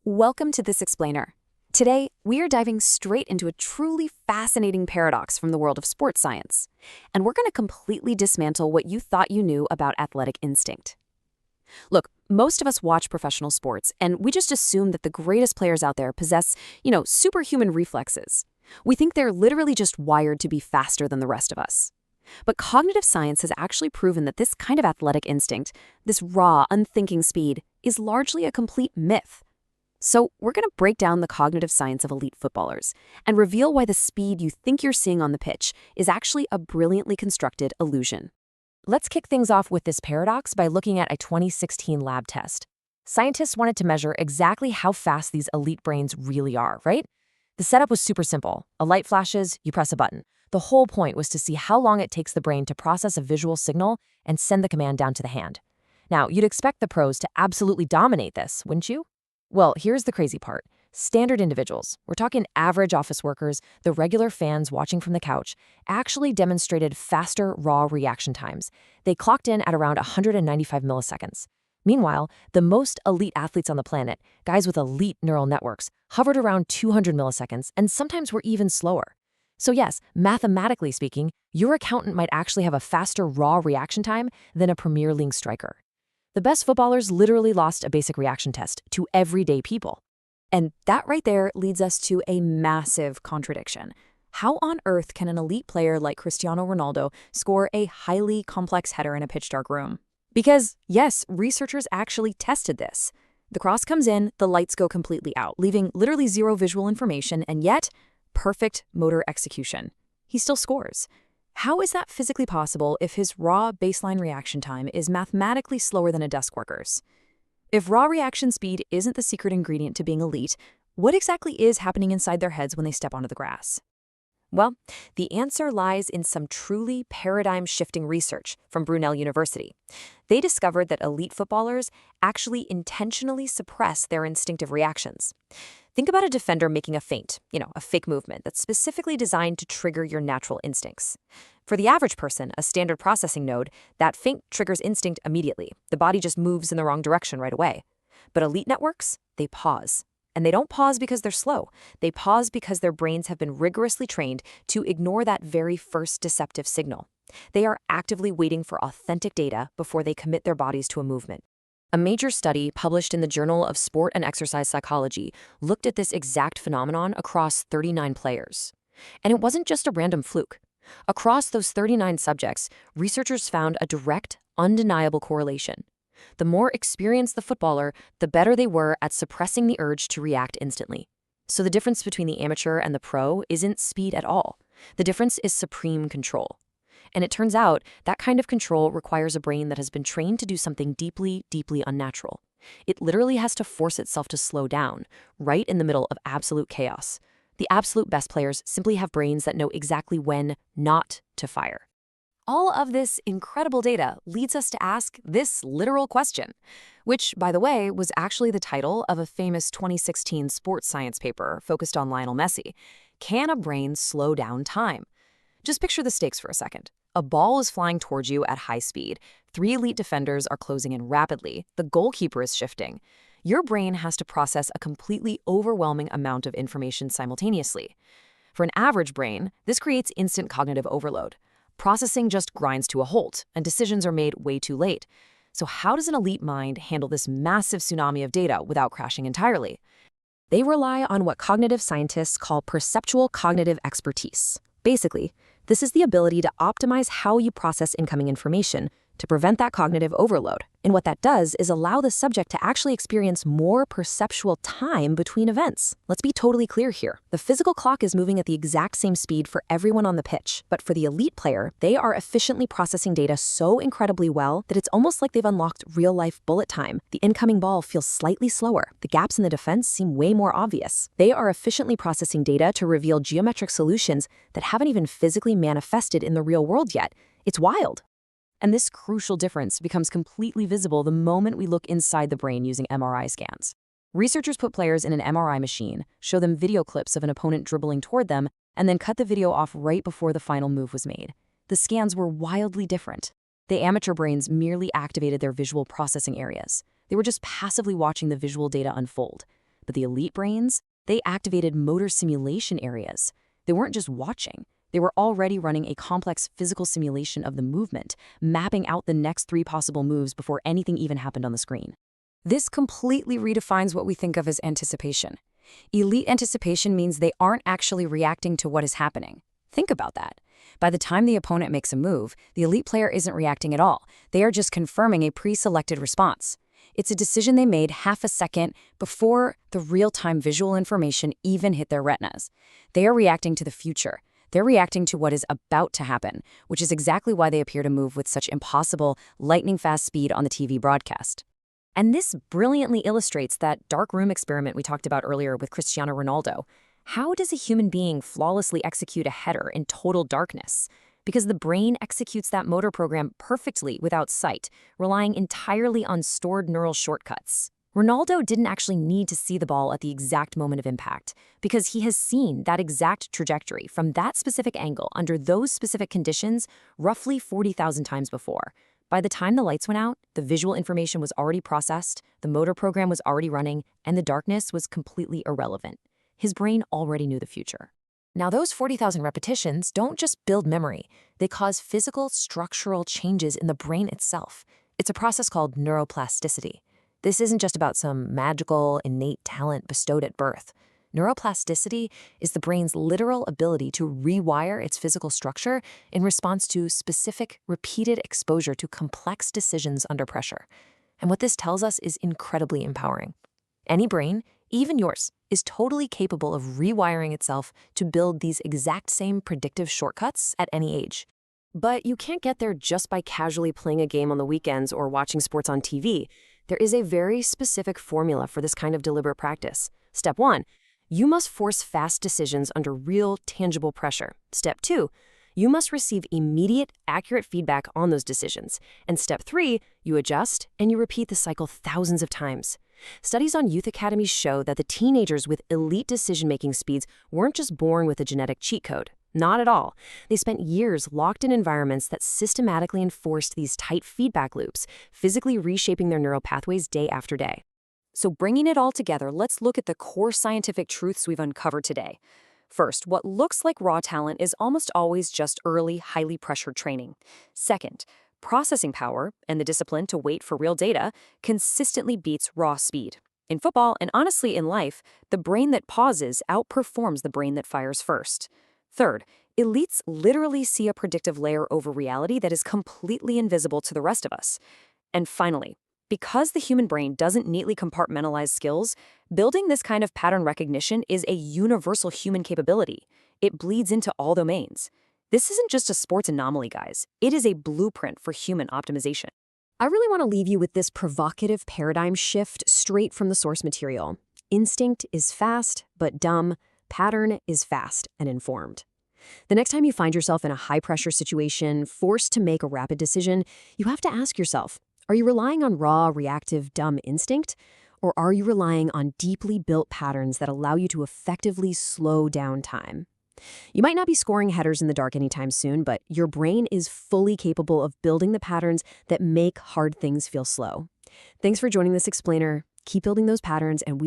Welcome to This Explainer. Today, we are diving straight into a truly fascinating paradox from the world of sports science, and we're going to completely dismantle what you thought you knew about athletic instinct. Look, most of us watch professional sports, and we just assume that the greatest players out there possess, superhuman reflexes. We think they're literally just wired to be faster than the rest of us. But cognitive science has actually proven that this kind of athletic instinct, this raw, unthinking speed, is largely a complete myth. So we're going to break down the cognitive science of elite footballers and reveal why the speed you think you're seeing on the pitch is actually a brilliantly constructed illusion. Let's kick things off with this paradox by looking at a 2016 lab test. Scientists wanted to measure exactly how fast these elite brains really are, right? The setup was super simple. A light flashes, you press a button. The whole point was to see how long it takes the brain to process a visual signal and send the command down to the hand. Now, you'd expect the pros to absolutely dominate this, wouldn't you? Well, here's the crazy part. Standard individuals, we're talking average office workers, the regular fans watching from the couch, actually demonstrated faster raw reaction times. They clocked in at around 195 milliseconds. Meanwhile, the most elite athletes on the planet, guys with elite neural networks, hovered around 200 milliseconds and sometimes were even slower. So yes, mathematically speaking, your accountant might actually have a faster raw reaction time than a Premier League striker. The best footballers literally lost a basic reaction test to everyday people. And that right there leads us to a massive contradiction. How on earth can an elite player like Cristiano Ronaldo score a highly complex header in a pitch-dark room? Because, yes, researchers actually tested this. The cross comes in, the lights go completely out, leaving literally zero visual information, and yet, perfect motor execution. He still scores. How is that physically possible if his raw baseline reaction time is mathematically slower than a desk worker's? If raw reaction speed isn't the secret ingredient to being elite, what exactly is happening inside their heads when they step onto the grass? Well, the answer lies in some truly paradigm-shifting research from Brunel University. They discovered that elite footballers actually intentionally suppress their instinctive reactions. Think about a defender making a feint, a fake movement that's specifically designed to trigger your natural instincts. For the average person, a standard processing node, that feint triggers instinct immediately. The body just moves in the wrong direction right away. But elite networks, they pause. And they don't pause because they're slow. They pause because their brains have been rigorously trained to ignore that very first deceptive signal. They are actively waiting for authentic data before they commit their bodies to a movement. A major study published in the Journal of Sport and Exercise Psychology looked at this exact phenomenon across 39 players. And it wasn't just a random fluke. Across those 39 subjects, researchers found a direct, undeniable correlation. The more experienced the footballer, the better they were at suppressing the urge to react instantly. So the difference between the amateur and the pro isn't speed at all. The difference is supreme control. And it turns out that kind of control requires a brain that has been trained to do something deeply, deeply unnatural. It literally has to force itself to slow down, right in the middle of absolute chaos. The absolute best players simply have brains that know exactly when not to fire. All of this incredible data leads us to ask this literal question, which, by the way, was actually the title of a famous 2016 sports science paper focused on Lionel Messi. Can a brain slow down time? Just picture the stakes for a second. A ball is flying towards you at high speed. 3 elite defenders are closing in rapidly. The goalkeeper is shifting. Your brain has to process a completely overwhelming amount of information simultaneously. For an average brain, this creates instant cognitive overload. Processing just grinds to a halt, and decisions are made way too late. So how does an elite mind handle this massive tsunami of data without crashing entirely? They rely on what cognitive scientists call perceptual cognitive expertise. Basically, this is the ability to optimize how you process incoming information to prevent that cognitive overload. And what that does is allow the subject to actually experience more perceptual time between events. Let's be totally clear here. The physical clock is moving at the exact same speed for everyone on the pitch. But for the elite player, they are efficiently processing data so incredibly well that it's almost like they've unlocked real-life bullet time. The incoming ball feels slightly slower. The gaps in the defense seem way more obvious. They are efficiently processing data to reveal geometric solutions that haven't even physically manifested in the real world yet. It's wild. And this crucial difference becomes completely visible the moment we look inside the brain using MRI scans. Researchers put players in an MRI machine, show them video clips of an opponent dribbling toward them, and then cut the video off right before the final move was made. The scans were wildly different. The amateur brains merely activated their visual processing areas. They were just passively watching the visual data unfold. But the elite brains, they activated motor simulation areas. They weren't just watching. They were already running a complex physical simulation of the movement, mapping out the next 3 possible moves before anything even happened on the screen. This completely redefines what we think of as anticipation. Elite anticipation means they aren't actually reacting to what is happening. Think about that. By the time the opponent makes a move, the elite player isn't reacting at all. They are just confirming a pre-selected response. It's a decision they made half a second before the real-time visual information even hit their retinas. They are reacting to the future. They're reacting to what is about to happen, which is exactly why they appear to move with such impossible, lightning-fast speed on the TV broadcast. And this brilliantly illustrates that dark room experiment we talked about earlier with Cristiano Ronaldo. How does a human being flawlessly execute a header in total darkness? Because the brain executes that motor program perfectly without sight, relying entirely on stored neural shortcuts. Ronaldo didn't actually need to see the ball at the exact moment of impact, because he has seen that exact trajectory from that specific angle under those specific conditions roughly 40,000 times before. By the time the lights went out, the visual information was already processed, the motor program was already running, and the darkness was completely irrelevant. His brain already knew the future. Now, those 40,000 repetitions don't just build memory. They cause physical, structural changes in the brain itself. It's a process called neuroplasticity. This isn't just about some magical, innate talent bestowed at birth. Neuroplasticity is the brain's literal ability to rewire its physical structure in response to specific, repeated exposure to complex decisions under pressure. And what this tells us is incredibly empowering. Any brain, even yours, is totally capable of rewiring itself to build these exact same predictive shortcuts at any age. But you can't get there just by casually playing a game on the weekends or watching sports on TV. There is a very specific formula for this kind of deliberate practice. Step 1. You must force fast decisions under real, tangible pressure. Step 2, you must receive immediate, accurate feedback on those decisions. And step 3, you adjust and you repeat the cycle thousands of times. Studies on youth academies show that the teenagers with elite decision-making speeds weren't just born with a genetic cheat code. Not at all. They spent years locked in environments that systematically enforced these tight feedback loops, physically reshaping their neural pathways day after day. So bringing it all together, let's look at the core scientific truths we've uncovered today. First, what looks like raw talent is almost always just early, highly pressured training. Second, processing power and the discipline to wait for real data consistently beats raw speed. In football, and honestly in life, the brain that pauses outperforms the brain that fires first. Third, elites literally see a predictive layer over reality that is completely invisible to the rest of us. And finally, because the human brain doesn't neatly compartmentalize skills, building this kind of pattern recognition is a universal human capability. It bleeds into all domains. This isn't just a sports anomaly, guys. It is a blueprint for human optimization. I really want to leave you with this provocative paradigm shift straight from the source material. Instinct is fast, but dumb. Pattern is fast and informed. The next time you find yourself in a high-pressure situation, forced to make a rapid decision, you have to ask yourself, are you relying on raw, reactive, dumb instinct? Or are you relying on deeply built patterns that allow you to effectively slow down time? You might not be scoring headers in the dark anytime soon, but your brain is fully capable of building the patterns that make hard things feel slow. Thanks for joining this explainer. Keep building those patterns, and we